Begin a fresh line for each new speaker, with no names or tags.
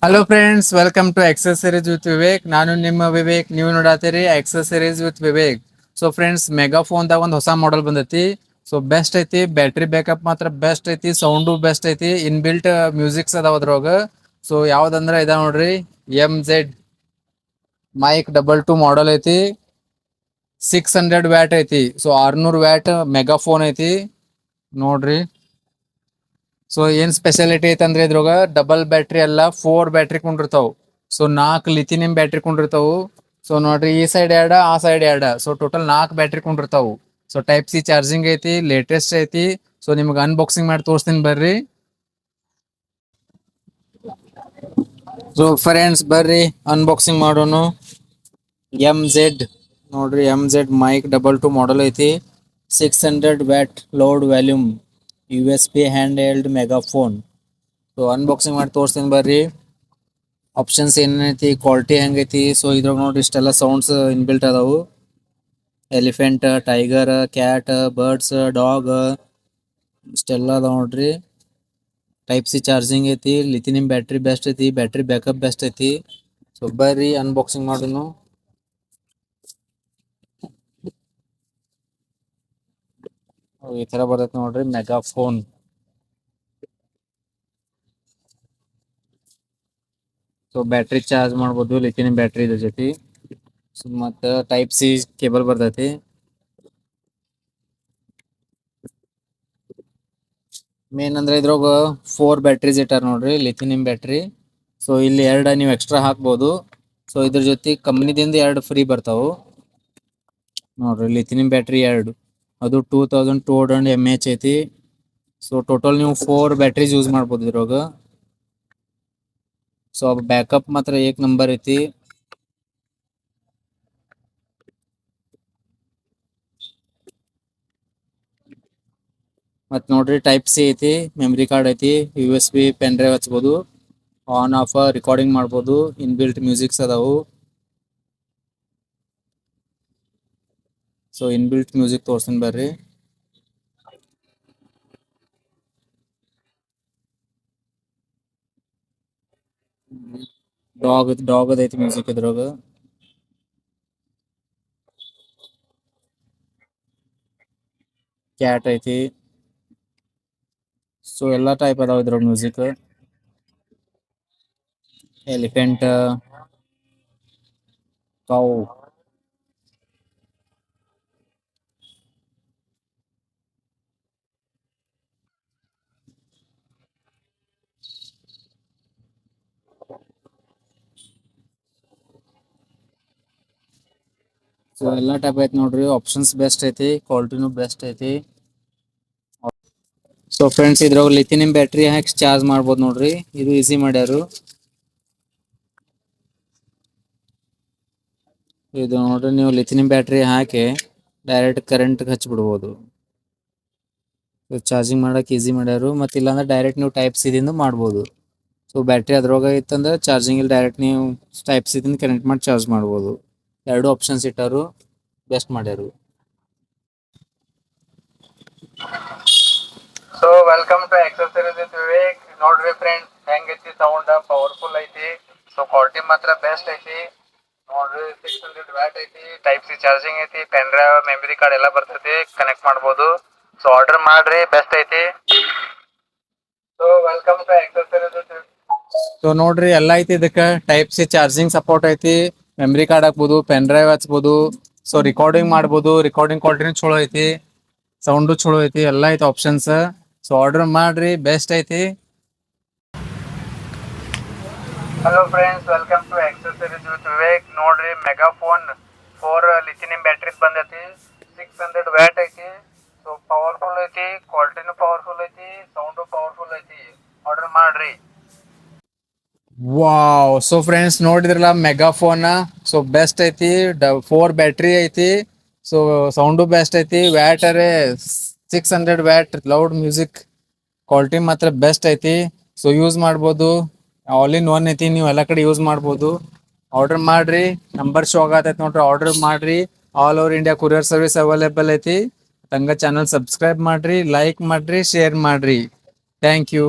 Hello friends, welcome to accessories with Vivek. ನಾನು ನಿಮ್ಮ ವಿವೇಕ್, ನೀವು ನೋಡಾತೀರಿ accessories with Vivek. So friends, ಮೆಗಾಫೋನ್ದಾಗ ಒಂದು ಹೊಸ ಮಾಡೆಲ್ ಬಂದೈತಿ. ಸೊ ಬೆಸ್ಟ್ ಐತಿ, ಬ್ಯಾಟ್ರಿ ಬ್ಯಾಕಪ್ ಮಾತ್ರ ಬೆಸ್ಟ್ ಐತಿ, ಸೌಂಡು ಬೆಸ್ಟ್ ಐತಿ, ಇನ್ ಬಿಲ್ಟ್ ಮ್ಯೂಸಿಕ್ಸ್ ಅದಾವ ಅದ್ರೊಳಗ. ಸೊ ಯಾವ್ದಂದ್ರ ಇದ ನೋಡ್ರಿ, MZ Mic 22 ಮಾಡೆಲ್ ಐತಿ. 600 ವ್ಯಾಟ್ ಐತಿ. ಸೊ 600 ವ್ಯಾಟ್ ಮೆಗಾಫೋನ್ ಐತಿ ನೋಡ್ರಿ. ಸೊ ಏನ್ ಸ್ಪೆಷಾಲಿಟಿ ಐತಂದ್ರೆ ಇದ್ರೊಳಗ ಡಬಲ್ ಬ್ಯಾಟ್ರಿ ಅಲ್ಲ, 4 ಬ್ಯಾಟ್ರಿ ಕೊಂಡಿರ್ತಾವ. ಸೊ 4 ಲಿಥಿನಿಯಂ ಬ್ಯಾಟ್ರಿ ಕೊಂಡಿರ್ತಾವು. ಸೊ ನೋಡ್ರಿ, ಈ ಸೈಡ್ ಎರಡ, ಆ ಸೈಡ್ ಎರಡ. ಸೊ ಟೋಟಲ್ 4 ಬ್ಯಾಟ್ರಿ ಕೊಂಡಿರ್ತಾವು. ಸೊ ಟೈಪ್ ಸಿ ಚಾರ್ಜಿಂಗ್ ಐತಿ, ಲೇಟೆಸ್ಟ್ ಐತಿ. ಸೊ ನಿಮ್ಗೆ ಅನ್ಬಾಕ್ಸಿಂಗ್ ಮಾಡಿ ತೋರಿಸ್ತೀನಿ ಬರ್ರಿ. ಸೊ ಫ್ರೆಂಡ್ಸ್, ಬರ್ರಿ ಅನ್ಬಾಕ್ಸಿಂಗ್ ಮಾಡೋನು. MZ ನೋಡ್ರಿ, MZ Mic 22 ಮಾಡೆಲ್ ಐತಿ. 600 watt loud volume USB handheld megaphone. So unboxing ಮಾಡಿ ತೋರಿಸ್ತೀನಿ ಬರ್ರಿ. ಆಪ್ಷನ್ಸ್ ಏನೈತಿ, ಕ್ವಾಲಿಟಿ ಹೆಂಗೈತಿ. ಸೊ ಇದ್ರಾಗ ನೋಡ್ರಿ, ಇಷ್ಟೆಲ್ಲ ಸೌಂಡ್ಸ್ ಇನ್ಬಿಲ್ಟ್ ಅದಾವು. Elephant, tiger, cat, birds, dog ಇಷ್ಟೆಲ್ಲ ಅದಾವ ನೋಡ್ರಿ. ಟೈಪ್ ಸಿ ಚಾರ್ಜಿಂಗ್ ಐತಿ, ಲಿಥಿನಿಯಂ ಬ್ಯಾಟ್ರಿ ಬೆಸ್ಟ್ ಐತಿ, ಬ್ಯಾಟ್ರಿ ಬ್ಯಾಕಪ್ ಬೆಸ್ಟ್ ಐತಿ. ಸೊ ಬರ್ರಿ ಅನ್ಬಾಕ್ಸಿಂಗ್ ಮಾಡೋನು. ಈ ತರ ಬರ್ತೈತಿ ನೋಡ್ರಿ ಮೆಗಾಫೋನ್. ಸೊ ಬ್ಯಾಟ್ರಿ ಚಾರ್ಜ್ ಮಾಡ್ಬೋದು, ಲಿಥಿನಿಯಂ ಬ್ಯಾಟ್ರಿ ಇದ್ರ ಜೊತೆ. ಸೊ ಮತ್ತು ಟೈಪ್ ಸಿ ಕೇಬಲ್ ಬರ್ತೈತಿ. ಮೇನ್ ಅಂದ್ರೆ ಇದ್ರಾಗ 4 ಬ್ಯಾಟ್ರೀಸ್ ಇಟ್ಟಾರ ನೋಡ್ರಿ, ಲಿಥಿನಿಯಂ ಬ್ಯಾಟ್ರಿ. ಸೊ ಇಲ್ಲಿ 2 ನೀವು ಎಕ್ಸ್ಟ್ರಾ ಹಾಕ್ಬೋದು. ಸೊ ಇದ್ರ ಜೊತೆ ಕಂಪ್ನಿದಿಂದ 2 ಫ್ರೀ ಬರ್ತಾವು ನೋಡ್ರಿ. ಲಿಥಿನಿಯಂ ಬ್ಯಾಟ್ರಿ 2, ಅದು 2200 mAh ಐತಿ. ಸೊ ಟೋಟಲ್ ನೀವು 4 ಬ್ಯಾಟ್ರೀಸ್ ಯೂಸ್ ಮಾಡ್ಬೋದು ಇದ್ರಾಗ. ಸೊ ಬ್ಯಾಕಪ್ ಮಾತ್ರ ಏಕ್ ನಂಬರ್ ಐತಿ. ಮತ್ ನೋಡ್ರಿ, ಟೈಪ್ ಸಿ ಐತಿ, ಮೆಮರಿ ಕಾರ್ಡ್ ಐತಿ, USB ಪೆನ್ ಡ್ರೈವ್ ಹಚ್ಬೋದು, ಆನ್ ಆಫ್ ರೆಕಾರ್ಡಿಂಗ್ ಮಾಡ್ಬೋದು, ಇನ್ ಬಿಲ್ಟ್ ಮ್ಯೂಸಿಕ್ಸ್ ಅದಾವು. ಸೊ ಇನ್ ಬಿಲ್ಟ್ ಮ್ಯೂಸಿಕ್ ತೋರ್ಸ್ತೀನಿ ಬರ್ರಿ. ಡಾಗ್ ಐತಿ ಮ್ಯೂಸಿಕ್ ಇದ್ರಾಗ. ಕ್ಯಾಟ್ ಐತಿ. ಸೊ ಎಲ್ಲಾ ಟೈಪ್ ಅದಾವ ಇದ್ರಾಗ ಮ್ಯೂಸಿಕ್. Elephant, cow. ಸೊ ಎಲ್ಲಾ ಟೈಪ್ ಐತಿ ನೋಡ್ರಿ. ಆಪ್ಷನ್ಸ್ ಬೆಸ್ಟ್ ಐತಿ, ಕ್ವಾಲಿಟಿನೂ ಬೆಸ್ಟ್ ಐತಿ. ಸೊ ಫ್ರೆಂಡ್ಸ್, ಇದ್ರಾಗ ಲಿಥಿನಿಯಂ ಬ್ಯಾಟ್ರಿ ಹಾಕಿ ಚಾರ್ಜ್ ಮಾಡ್ಬೋದು ನೋಡ್ರಿ. ಇದು ಈಸಿ ಮಾಡ್ಯಾರು. ಇದು ನೋಡ್ರಿ, ನೀವು ಲಿಥಿನಿಯಂ ಬ್ಯಾಟ್ರಿ ಹಾಕಿ ಡೈರೆಕ್ಟ್ ಕರೆಂಟ್ ಹಚ್ಬಿಡ್ಬೋದು. ಚಾರ್ಜಿಂಗ್ ಮಾಡಕ್ ಈಸಿ ಮಾಡ್ಯಾರು. ಮತ್ತೆ ಇಲ್ಲಾಂದ್ರೆ ಡೈರೆಕ್ಟ್ ನೀವು ಟೈಪ್ ಸಿ ದಿಂದ ಮಾಡ್ಬೋದು. ಸೊ ಬ್ಯಾಟ್ರಿ ಅದ್ರೊಳಗೆ ಇತ್ತಂದ್ರೆ ಚಾರ್ಜಿಂಗ್ ಇಲ್ಲಿ ಡೈರೆಕ್ಟ್ ನೀವು ಟೈಪ್ ಸಿ ದಿಂದ ಕನೆಕ್ಟ್ ಮಾಡಿ ಚಾರ್ಜ್ ಮಾಡ್ಬೋದು. 2 ಆಪ್ಷನ್ಸ್ ಇಟ್ಟಾರು, ಬೆಸ್ಟ್ ಮಾಡ್ಯಾರು. So welcome to accessories with Vivek. ನೋಡ್ರಿ ಫ್ರೆಂಡ್ಸ್, ಹೆಂಗೈತಿ ಸೌಂಡ್, ಪವರ್ಫುಲ್ ಐತಿ. ಸೊ ಕ್ವಾಲಿಟಿ ಮಾತ್ರ ಬೆಸ್ಟ್ ಐತಿ ನೋಡ್ರಿ. 600 ವ್ಯಾಟ್ ಐತಿ, ಟೈಪ್ ಸಿ ಚಾರ್ಜಿಂಗ್ ಐತಿ, ಪೆನ್ ಡ್ರೈವ್, ಮೆಮರಿ ಕಾರ್ಡ್ ಎಲ್ಲ ಬರ್ತೈತಿ, ಕನೆಕ್ಟ್ ಮಾಡ್ಬೋದು. ಸೊ ಆರ್ಡರ್ ಮಾಡ್ರಿ, ಬೆಸ್ಟ್ ಐತಿ. So welcome to accessories with. So ನೋಡ್ರಿ, ಎಲ್ಲ ಐತಿ ಇದಕ್ಕೆ. ಟೈಪ್ ಸಿ ಚಾರ್ಜಿಂಗ್ ಸಪೋರ್ಟ್ ಐತಿ, ಮೆಮರಿ ಕಾರ್ಡ್ ಹಾಕ್ಬೋದು, ಪೆನ್ ಡ್ರೈವ್ ಹಚ್ಬೋದು. ಸೊ ರೆಕಾರ್ಡಿಂಗ್ ಮಾಡ್ಬೋದು, ರೆಕಾರ್ಡಿಂಗ್ ಕ್ವಾಲಿಟಿನೂ ಚಲೋ ಐತಿ, ಸೌಂಡು ಚಲೋ ಐತಿ, ಎಲ್ಲ ಐತಿ ಆಪ್ಷನ್ಸ್. ಸೊ ಆರ್ಡರ್ ಮಾಡ್ರಿ, ಬೆಸ್ಟ್ ಐತಿ. Hello friends, welcome to accessories with Vivek. ನೋಡ್ರಿ, ಮೆಗಾಫೋನ್ 4 ಲಿಥಿನಿಯಂ ಬ್ಯಾಟ್ರೀಸ್ ಬಂದೈತಿ. 600 ವ್ಯಾಟ್ ಐತಿ. ಸೊ ಪವರ್ಫುಲ್ ಐತಿ, ಕ್ವಾಲಿಟಿನೂ ಪವರ್ಫುಲ್ ಐತಿ, ಸೌಂಡು ಪವರ್ಫುಲ್ ಐತಿ. ಆರ್ಡರ್ ಮಾಡ್ರಿ. ವಾವ್! ಸೊ ಫ್ರೆಂಡ್ಸ್, ನೋಡಿದ್ರಲ್ಲ ಮೆಗಾಫೋನ್. ಸೊ ಬೆಸ್ಟ್ ಐತಿ, 4 ಬ್ಯಾಟ್ರಿ ಐತಿ. ಸೊ ಸೌಂಡು ಬೆಸ್ಟ್ ಐತಿ, ವ್ಯಾಟರೇ 600 ವ್ಯಾಟ್ ಲೌಡ್ ಮ್ಯೂಸಿಕ್. ಕ್ವಾಲಿಟಿ ಮಾತ್ರ ಬೆಸ್ಟ್ ಐತಿ. ಸೊ ಯೂಸ್ ಮಾಡ್ಬೋದು, ಆಲ್ ಇನ್ ಒನ್ ಐತಿ, ನೀವು ಎಲ್ಲ ಕಡೆ ಯೂಸ್ ಮಾಡ್ಬೋದು. ಆರ್ಡರ್ ಮಾಡ್ರಿ, ನಂಬರ್ ಶೋ ಆಗತೈತಿ ನೋಡ್ರಿ, ಆರ್ಡರ್ ಮಾಡ್ರಿ. All over India courier service available ಐತಿ. ತಂಗ ಚಾನಲ್ ಸಬ್ಸ್ಕ್ರೈಬ್ ಮಾಡ್ರಿ, ಲೈಕ್ ಮಾಡ್ರಿ, ಶೇರ್ ಮಾಡ್ರಿ. Thank you.